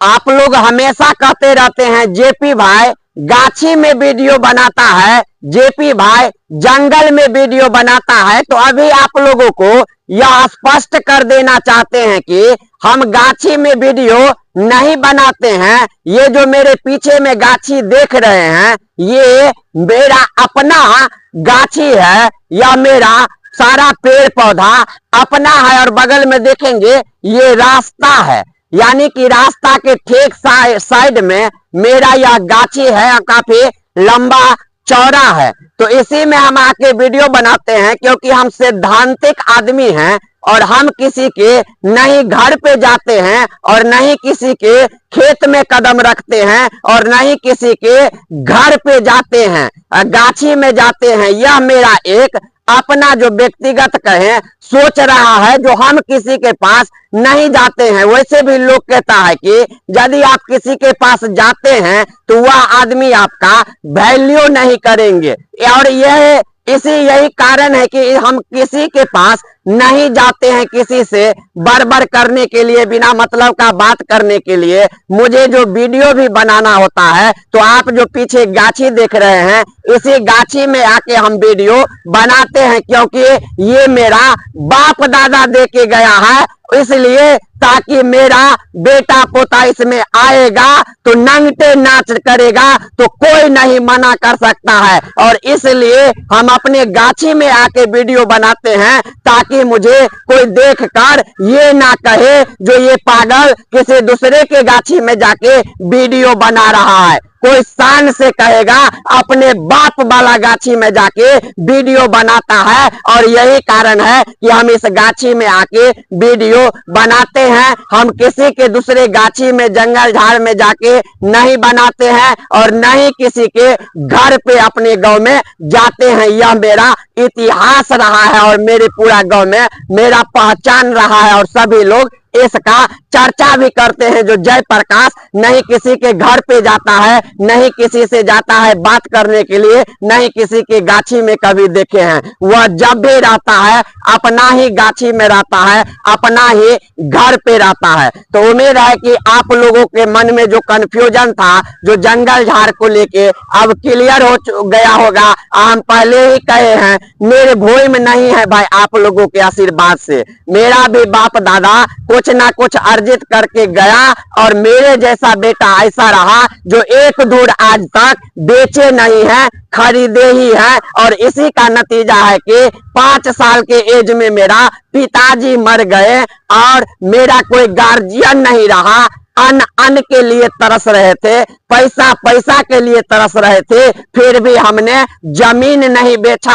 आप लोग हमेशा कहते रहते हैं जेपी भाई गाछी में वीडियो बनाता है, जेपी भाई जंगल में वीडियो बनाता है। तो अभी आप लोगों को यह स्पष्ट कर देना चाहते हैं कि हम गाछी में वीडियो नहीं बनाते हैं। ये जो मेरे पीछे में गाछी देख रहे हैं, ये मेरा अपना गाछी है, या मेरा सारा पेड़ पौधा अपना है। और बगल में देखेंगे ये रास्ता है, यानी कि रास्ता के ठीक साइड में मेरा यह गाछी है, काफी लंबा चौड़ा है। तो इसी में हम आके वीडियो बनाते हैं, क्योंकि हम सैद्धांतिक आदमी हैं और हम किसी के नहीं घर पे जाते हैं और नहीं किसी के खेत में कदम रखते हैं और नहीं किसी के घर पे जाते हैं, गाछी में जाते हैं। यह मेरा एक अपना जो व्यक्तिगत कहें सोच रहा है, जो हम किसी के पास नहीं जाते हैं। वैसे भी लोग कहता है कि यदि आप किसी के पास जाते हैं तो वह आदमी आपका वैल्यू नहीं करेंगे। और यही कारण है कि हम किसी के पास नहीं जाते हैं, किसी से बड़बड़ करने के लिए, बिना मतलब का बात करने के लिए। मुझे जो वीडियो भी बनाना होता है तो आप जो पीछे गाछी देख रहे हैं, इसी गाछी में आके हम वीडियो बनाते हैं, क्योंकि ये मेरा बाप दादा दे के गया है। इसलिए ताकि मेरा बेटा पोता इसमें आएगा तो नंगटे नाच करेगा तो कोई नहीं मना कर सकता है। और इसलिए हम अपने गाछी में आके वीडियो बनाते हैं, ताकि मुझे कोई देखकर ये ना कहे जो ये पागल किसी दूसरे के गाछी में जाके वीडियो बना रहा है। कोई शान से कहेगा अपने बाप वाला गाछी में जाके वीडियो बनाता है। और यही कारण है कि हम इस गाछी में आके वीडियो बनाते हैं। हम किसी के दूसरे गाछी में, जंगल झाड़ में जाके नहीं बनाते हैं और नहीं किसी के घर पे अपने गांव में जाते हैं। यह मेरा इतिहास रहा है और मेरे पूरा गांव में मेरा पहचान रहा है। और सभी लोग इसका चर्चा भी करते हैं। जो जयप्रकाश नहीं किसी के घर पे जाता है, नहीं किसी से जाता है बात करने के लिए, नहीं किसी के गाछी में कभी देखे हैं। वह जब भी रहता है अपना ही गाछी में रहता है, अपना ही घर पे रहता है। तो उम्मीद है कि आप लोगों के मन में जो कंफ्यूजन था, जो जंगल झाड़ को लेके, अब क्लियर हो गया होगा। हम पहले ही कहे हैं, मेरे भोई में नहीं है भाई, आप लोगों के आशीर्वाद से मेरा भी बाप दादा कुछ ना कुछ अर्जित करके गया और मेरे जैसा बेटा ऐसा रहा जो एक धूड़ आज तक बेचे नहीं है, खरीदे ही है। और इसी का नतीजा है कि 5 साल के एज में मेरा पिताजी मर गए और मेरा कोई गार्जियन नहीं रहा। अन्न के लिए तरस रहे थे, पैसा के लिए तरस रहे थे, फिर भी हमने जमीन नहीं बेचा।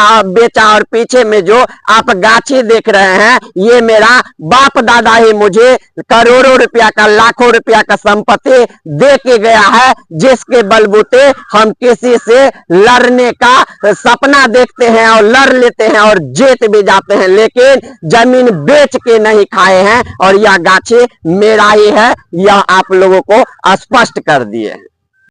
और पीछे में जो आप गाछी देख रहे हैं, ये मेरा बाप दादा ही मुझे करोड़ों रुपया का, लाखों रुपया का संपत्ति दे के गया है, जिसके बलबूते हम किसी से लड़ने का सपना देखते हैं और लड़ लेते हैं और जीत भी जाते हैं, लेकिन जमीन बेच के नहीं खाए हैं। और यह गाछी मेरा ही है, यह आप लोगों को स्पष्ट कर दिए हैं।